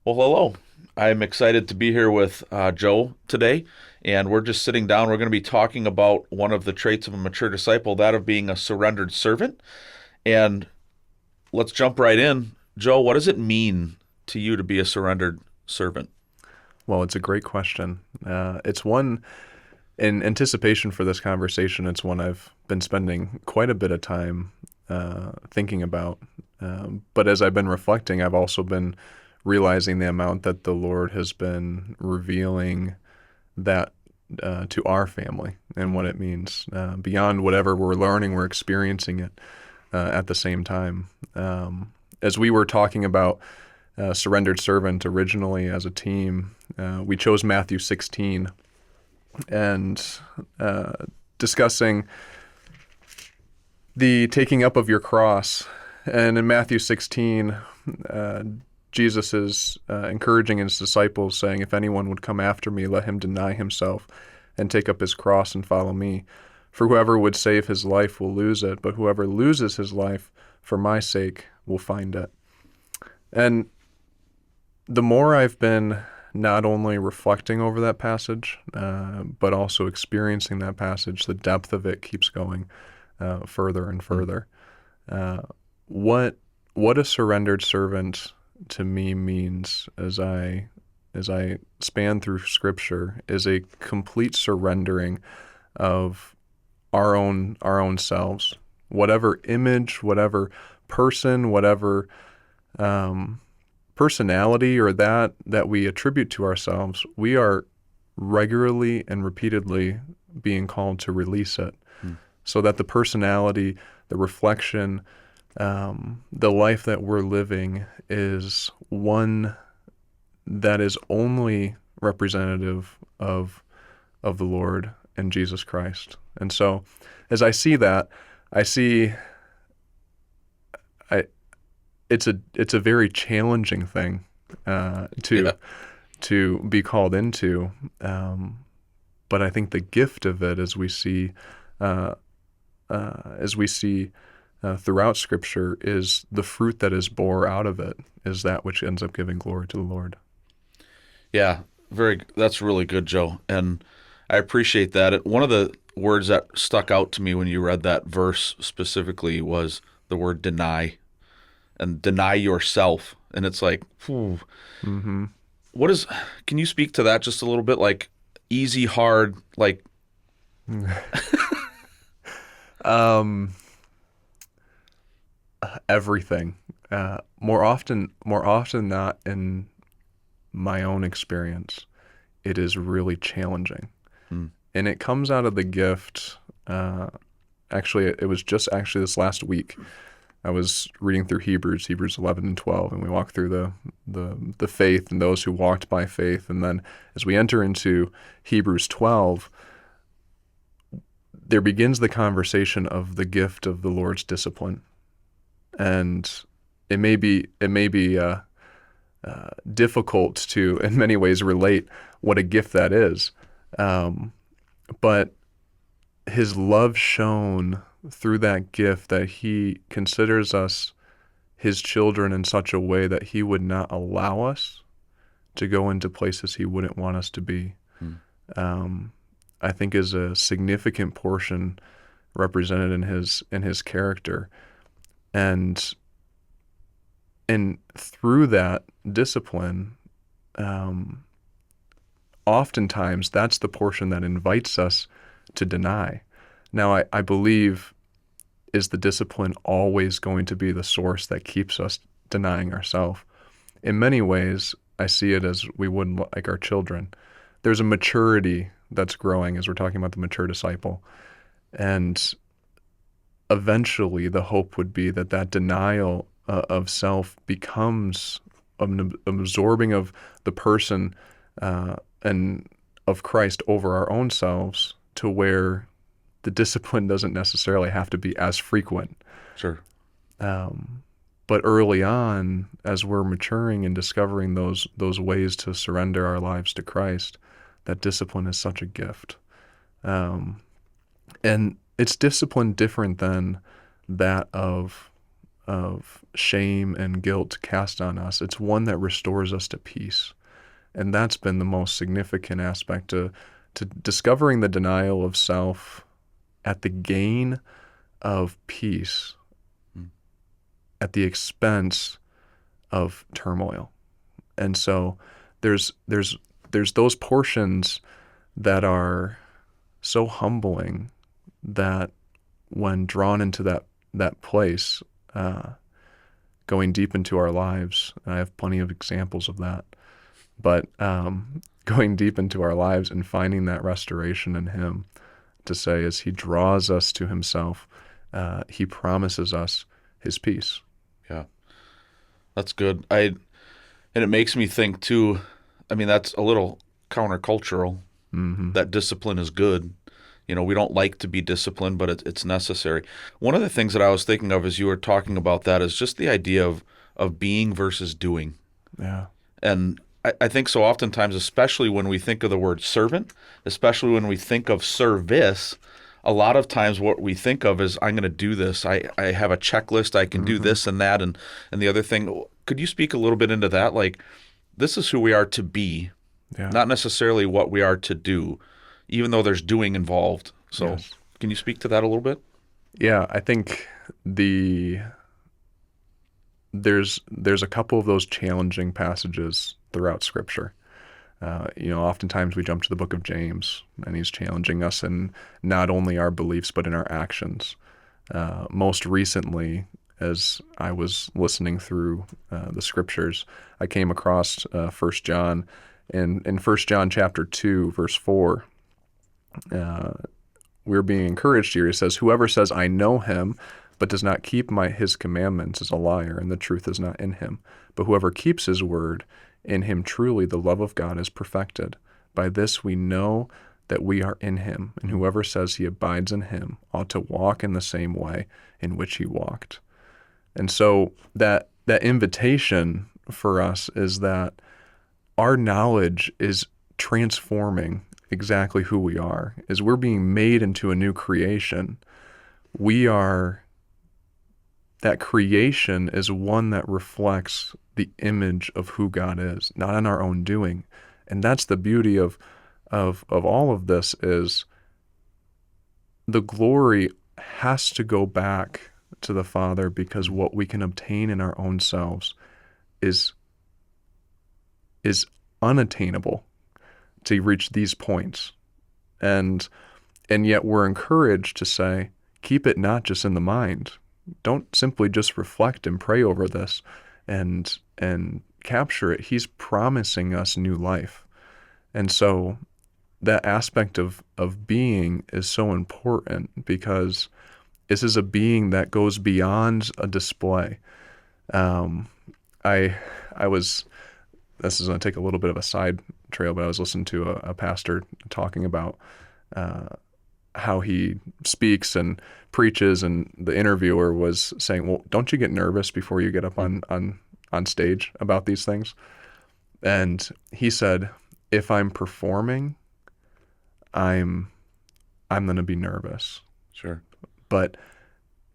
Well, hello. I'm excited to be here with Joe today, and we're just sitting down. We're going to be talking about one of the traits of a mature disciple, that of being a surrendered servant. And let's jump right in. Joe, what does it mean to you to be a surrendered servant? Well, it's a great question. It's one in anticipation for this conversation. It's one I've been spending quite a bit of time thinking about. But as I've been reflecting, I've also been realizing the amount that the Lord has been revealing that to our family and what it means. Beyond whatever we're learning, we're experiencing it at the same time. As we were talking about surrendered servant originally as a team, we chose Matthew 16 and discussing the taking up of your cross. And in Matthew 16, Jesus is encouraging his disciples, saying, "If anyone would come after me, let him deny himself and take up his cross and follow me. For whoever would save his life will lose it, but whoever loses his life for my sake will find it." And the more I've been not only reflecting over that passage, but also experiencing that passage, the depth of it keeps going further and Mm. further. Uh, what a surrendered servant to me means as I span through Scripture is a complete surrendering of our own selves, whatever image, whatever person, whatever um, personality or that we attribute to ourselves, we are regularly and repeatedly being called to release it, Mm. so that the personality, the reflection, the life that we're living is one that is only representative of the Lord and Jesus Christ. And so, as I see that, I see I it's a very challenging thing to Yeah. be called into. But I think the gift of it, uh, as we see throughout Scripture, is the fruit that is bore out of it is that which ends up giving glory to the Lord. Yeah. That's really good, Joe. And I appreciate that. One of the words that stuck out to me when you read that verse specifically was the word deny and deny yourself. And it's like, phew, Hmm. what is, can you speak to that just a little bit? Like easy, hard, like, um, Everything. More often not in my own experience, it is really challenging, hmm, and it comes out of the gift. Actually, it was just actually this last week. I was reading through Hebrews 11 and 12, and we walked through the faith and those who walked by faith. And then as we enter into Hebrews 12, there begins the conversation of the gift of the Lord's discipline. And it may be difficult to, in many ways, relate what a gift that is. Um, but his love shown through that gift, that he considers us his children in such a way that he would not allow us to go into places he wouldn't want us to be, hmm, um, I think is a significant portion represented in his character. And through that discipline, um, oftentimes that's the portion that invites us to deny. Now, I believe, is the discipline always going to be the source that keeps us denying ourselves? In many ways, I see it as we would like our children. There's a maturity that's growing as we're talking about the mature disciple. And eventually, the hope would be that that denial of self becomes an absorbing of the person and of Christ over our own selves, to where the discipline doesn't necessarily have to be as frequent. sure. Um, but early on, as we're maturing and discovering those ways to surrender our lives to Christ, that discipline is such a gift. Um, and it's discipline different than that of of shame and guilt cast on us. It's one that restores us to peace. And that's been the most significant aspect to discovering the denial of self at the gain of peace, at the expense of turmoil. And so there's those portions that are so humbling that when drawn into that place, going deep into our lives, and I have plenty of examples of that, but going deep into our lives and finding that restoration in Him, to say as He draws us to Himself, He promises us His peace. Yeah, that's good. And it makes me think too. I mean, that's a little countercultural. That discipline is good. We don't like to be disciplined, but it's necessary. One of the things that I was thinking of as you were talking about that is just the idea of being versus doing. Yeah. And I think so oftentimes, especially when we think of the word servant, especially when we think of service, a lot of times what we think of is, I'm going to do this. I have a checklist. I can do this and that and the other thing. Could you speak a little bit into that? Like, this is who we are to be, not necessarily what we are to do, even though there's doing involved. So Yes. Can you speak to that a little bit? Yeah, I think there's a couple of those challenging passages throughout Scripture. Oftentimes we jump to the book of James, and he's challenging us in not only our beliefs, but in our actions. Most recently, as I was listening through the Scriptures, I came across 1 John. And in 1 John chapter 2, verse 4, we're being encouraged here. He says, "Whoever says, 'I know him,' but does not keep his commandments is a liar, and the truth is not in him. But whoever keeps his word, in him truly the love of God is perfected. By this we know that we are in him, and whoever says he abides in him ought to walk in the same way in which he walked." And so that invitation for us is that our knowledge is transforming exactly who we are. As we're being made into a new creation, that creation is one that reflects the image of who God is, not in our own doing. And that's the beauty of all of this, is the glory has to go back to the Father, because what we can obtain in our own selves is unattainable to reach these points. And yet we're encouraged to say, keep it not just in the mind. Don't simply just reflect and pray over this and capture it. He's promising us new life. And so that aspect of being is so important, because this is a being that goes beyond a display. This is going to take a little bit of a side trail, but I was listening to a pastor talking about how he speaks and preaches, and the interviewer was saying, "Well, don't you get nervous before you get up on stage about these things?" And he said, "If I'm performing, I'm going to be nervous. Sure. But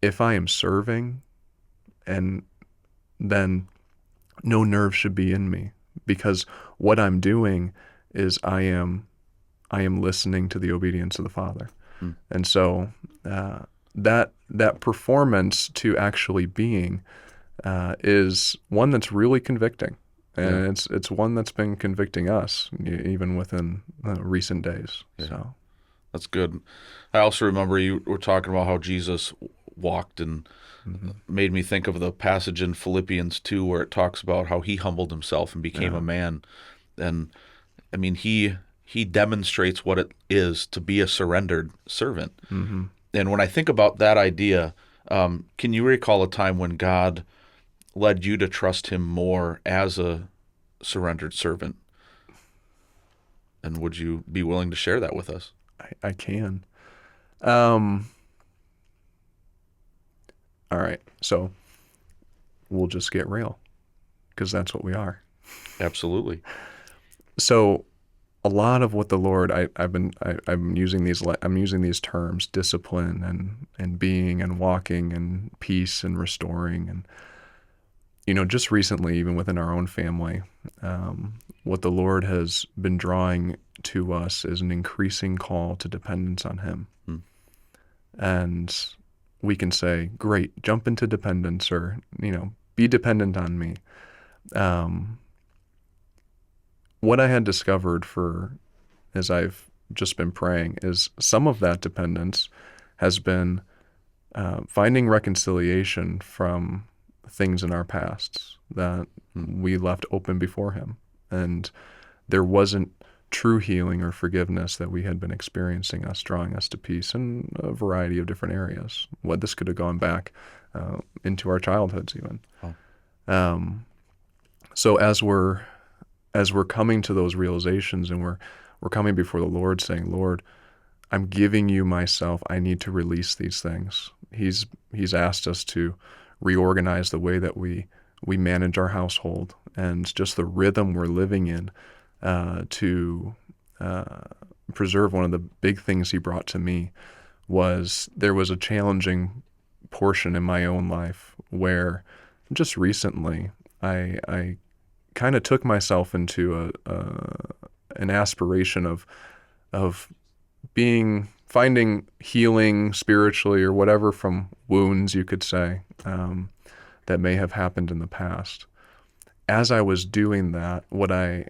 if I am serving, and then no nerve should be in me, because what I'm doing is I am listening to the obedience of the Father." And so that performance to actually being is one that's really convicting, and it's one that's been convicting us even within recent days. Yeah. So that's good. I also remember you were talking about how Jesus walked, and made me think of the passage in Philippians 2 where it talks about how he humbled himself and became a man. And I mean, he demonstrates what it is to be a surrendered servant. And when I think about that idea, can you recall a time when God led you to trust him more as a surrendered servant? And would you be willing to share that with us? I can. All right, so we'll just get real, because that's what we are. Absolutely. So a lot of what the Lord I'm using these terms, discipline and being and walking and peace and restoring, and just recently, even within our own family, what the Lord has been drawing to us is an increasing call to dependence on Him. Hmm. And we can say, great, jump into dependence, or be dependent on me. What I had discovered as I've just been praying, is some of that dependence has been finding reconciliation from things in our pasts that we left open before Him. And there wasn't true healing or forgiveness that we had been experiencing, drawing us to peace in a variety of different areas. This could have gone back into our childhoods even. Oh. So as we're coming to those realizations, and we're coming before the Lord saying, Lord, I'm giving you myself. I need to release these things. He's asked us to reorganize the way that we manage our household, and just the rhythm we're living in, to preserve. One of the big things He brought to me was there was a challenging portion in my own life where just recently I kind of took myself into an aspiration of finding healing spiritually or whatever from wounds, you could say, that may have happened in the past. As I was doing that, what I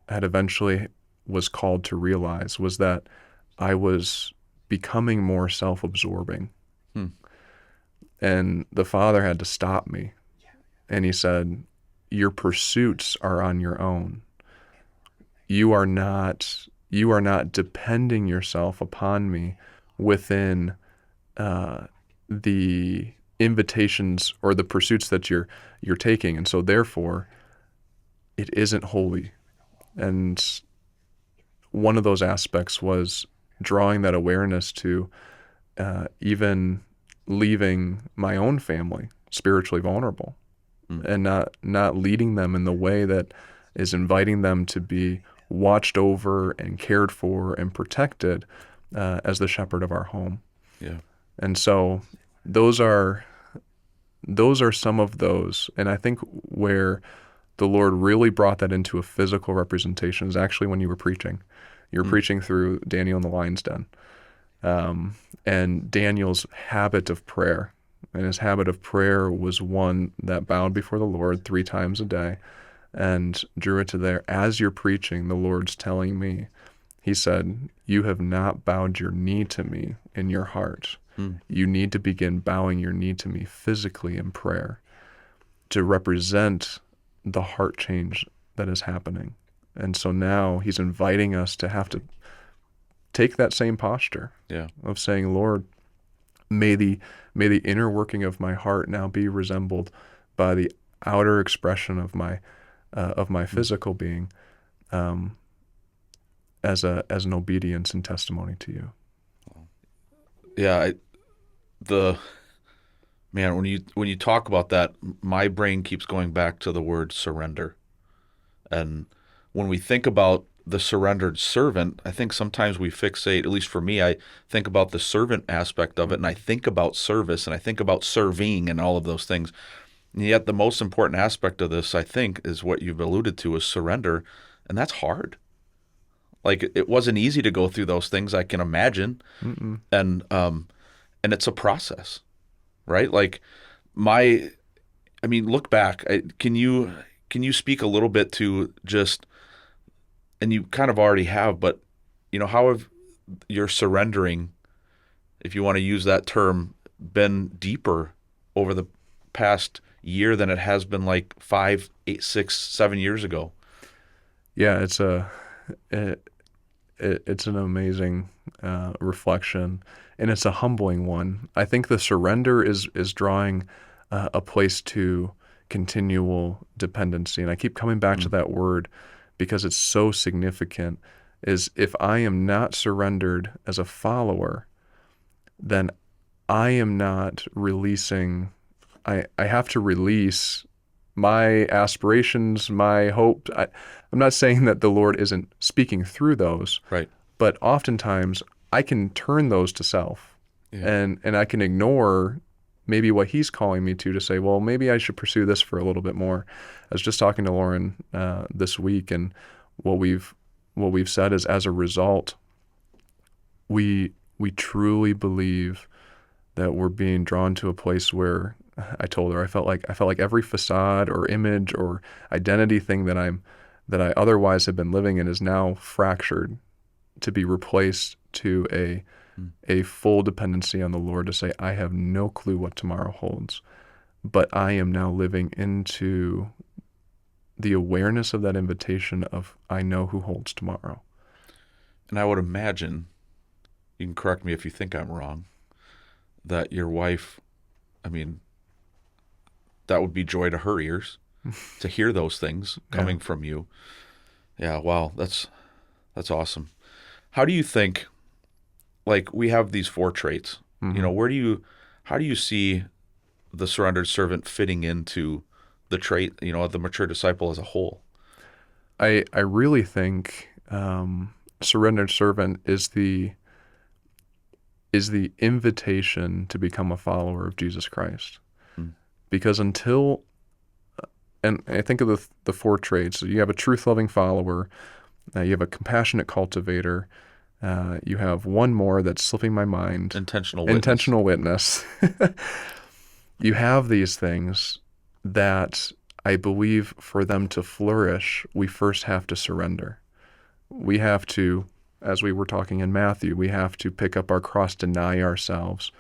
had eventually was called to realize was that I was becoming more self-absorbing. And the Father had to stop me. And He said, your pursuits are on your own. You are not depending yourself upon me within the invitations or the pursuits that you're taking. And so therefore it isn't holy. And one of those aspects was drawing that awareness to even leaving my own family spiritually vulnerable, and not leading them in the way that is inviting them to be watched over and cared for and protected as the shepherd of our home. Yeah. And so those are some of those. And I think where the Lord really brought that into a physical representation is actually when you were preaching. You were preaching through Daniel in the lion's den. And Daniel's habit of prayer. And his habit of prayer was one that bowed before the Lord 3 times a day and drew it to there. As you're preaching, the Lord's telling me, He said, you have not bowed your knee to me in your heart. You need to begin bowing your knee to me physically in prayer to represent the heart change that is happening. And so now He's inviting us to have to take that same posture of saying, Lord, may the inner working of my heart now be resembled by the outer expression of my physical being, as an obedience and testimony to you. Yeah, when you talk about that, my brain keeps going back to the word surrender. And when we think about the surrendered servant, I think sometimes we fixate, at least for me, I think about the servant aspect of it, and I think about service, and I think about serving and all of those things. And yet the most important aspect of this, I think, is what you've alluded to, is surrender, and that's hard. Like, it wasn't easy to go through those things, I can imagine. And it's a process, right? Like, look back. Can you speak a little bit to just, and you kind of already have, but how have your surrendering, if you want to use that term, been deeper over the past year than it has been like 5, 8, 6, 7 years ago? Yeah, it's an amazing reflection, and it's a humbling one. I think the surrender is drawing a place to continual dependency, and I keep coming back to that word because it's so significant. Is if I am not surrendered as a follower, then I am not releasing. I have to release my aspirations, my hope. I'm not saying that the Lord isn't speaking through those, Right. but oftentimes I can turn those to self, Yeah. and I can ignore maybe what He's calling me to say, well, maybe I should pursue this for a little bit more. I was just talking to Lauren this week, and what we've said is, as a result, we truly believe that we're being drawn to a place where, I told her, I felt like every facade or image or identity thing that I otherwise have been living in is now fractured to be replaced to Mm. a full dependency on the Lord, to say, I have no clue what tomorrow holds, but I am now living into the awareness of that invitation of, I know who holds tomorrow. And I would imagine, you can correct me if you think I'm wrong, that your wife, I mean, that would be joy to her ears to hear those things coming from you. Yeah, wow, that's awesome. How do you think, like, we have these four traits, Mm-hmm. how do you see the surrendered servant fitting into the trait, of the mature disciple as a whole? I really think surrendered servant is the invitation to become a follower of Jesus Christ. Mm. Because and I think of the four traits. So you have a truth-loving follower, you have a compassionate cultivator, you have one more that's slipping my mind, Intentional witness. intentional witness. You have these things that I believe for them to flourish, we first have to surrender. We have to, as we were talking in Matthew, we have to pick up our cross, deny ourselves,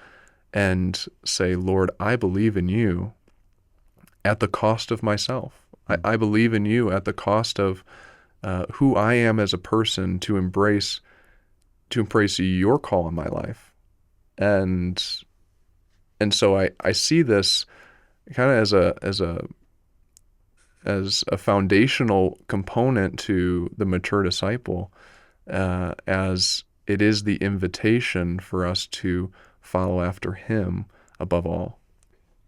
and say, Lord, I believe in you at the cost of myself. Mm. I believe in you at the cost of who I am as a person, to embrace your call in my life. And so I see this kind of as a foundational component to the mature disciple, as it is the invitation for us to follow after him above all.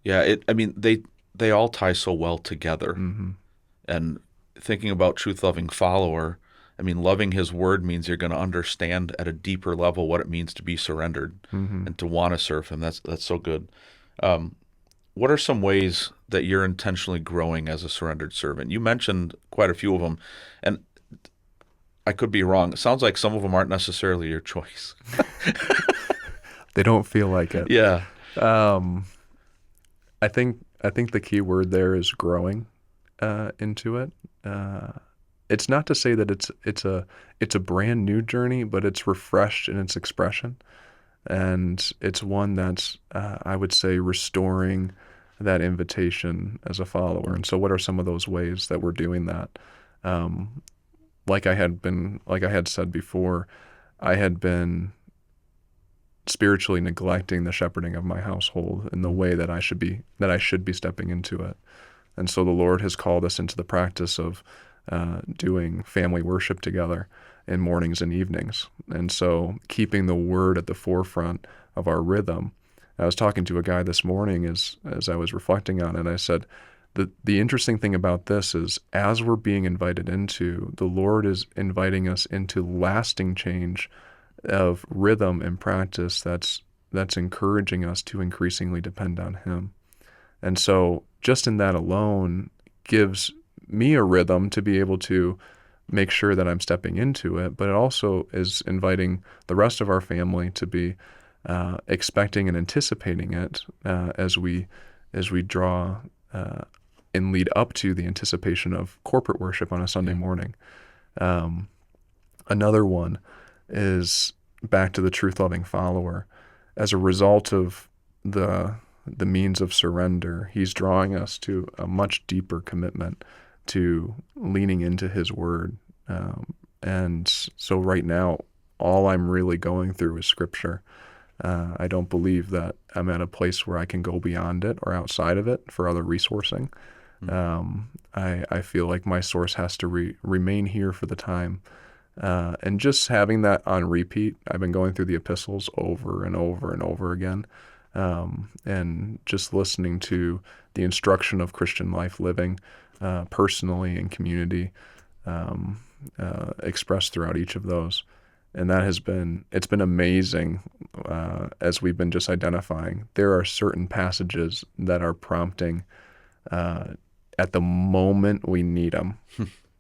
Yeah, I mean, they all tie so well together. Mm-hmm. And thinking about truth loving follower, I mean, loving his word means you're going to understand at a deeper level what it means to be surrendered Mm-hmm. and to want to serve him. That's so good. Um, what are some ways that you're intentionally growing as a surrendered servant? You mentioned quite a few of them, and I could be wrong. It sounds like some of them aren't necessarily your choice. They don't feel like it. Yeah. Um, I think the key word there is growing into it. Uh, it's not to say that it's a brand new journey, but it's refreshed in its expression, and it's one that's I would say restoring that invitation as a follower. And so, what are some of those ways that we're doing that? Um, like I had said before, I had been spiritually neglecting the shepherding of my household in the way that I should be stepping into it. And so the Lord has called us into the practice of doing family worship together in mornings and evenings. And so keeping the word at the forefront of our rhythm. I was talking to a guy this morning as I was reflecting on it. I said, the interesting thing about this is, as we're being invited into, the Lord is inviting us into lasting change of rhythm and practice that's encouraging us to increasingly depend on him. And so just in that alone gives me a rhythm to be able to make sure that I'm stepping into it, but it also is inviting the rest of our family to be expecting and anticipating it as we draw and lead up to the anticipation of corporate worship on a Sunday Yeah. morning. Another one is back to the truth-loving follower. As a result of the means of surrender, he's drawing us to a much deeper commitment to leaning into his word. And so right now, all I'm really going through is scripture. I don't believe that I'm at a place where I can go beyond it or outside of it for other resourcing. I feel like my source has to remain here for the time. And just having that on repeat, I've been going through the epistles over and over and over again, and just listening to the instruction of Christian life living, personally and community, expressed throughout each of those. And it's been amazing, as we've been just identifying. There are certain passages that are prompting at the moment we need them.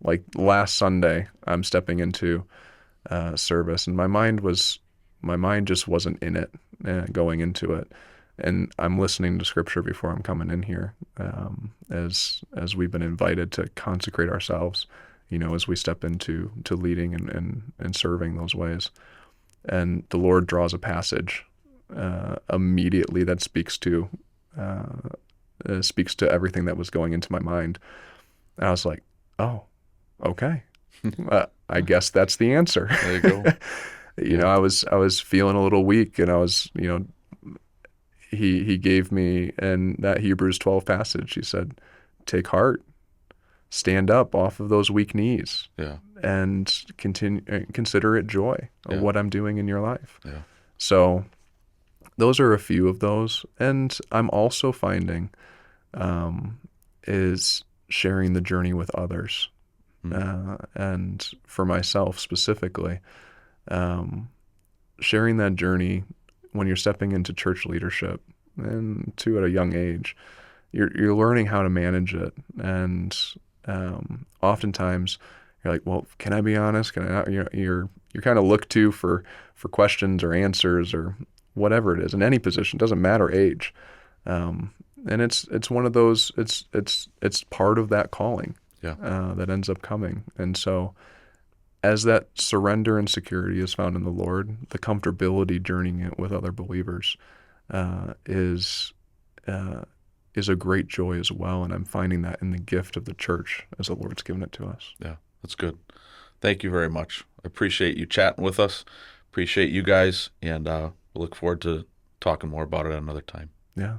Like last Sunday, I'm stepping into service, and my mind just wasn't in it going into it. And I'm listening to scripture before I'm coming in here, as we've been invited to consecrate ourselves, as we step into leading and serving those ways. And the Lord draws a passage immediately that speaks to everything that was going into my mind. And I was like, oh, okay. I guess that's the answer. There you go. I was feeling a little weak, and I was, he gave me in that Hebrews 12 passage, he said, take heart, stand up off of those weak knees, Yeah. and consider it joy of Yeah. what I'm doing in your life. Yeah. So those are a few of those. And I'm also finding is sharing the journey with others. And for myself specifically, sharing that journey when you're stepping into church leadership, and too at a young age, you're learning how to manage it. And oftentimes you're like, well, can I be honest? Can I not? You're kind of looked to for questions or answers or whatever it is in any position. Doesn't matter age. And it's one of those. It's part of that calling. Yeah. That ends up coming. And so as that surrender and security is found in the Lord, the comfortability journeying it with other believers is a great joy as well. And I'm finding that in the gift of the church as the Lord's given it to us. Yeah. That's good. Thank you very much. I appreciate you chatting with us. Appreciate you guys. And we look forward to talking more about it another time. Yeah.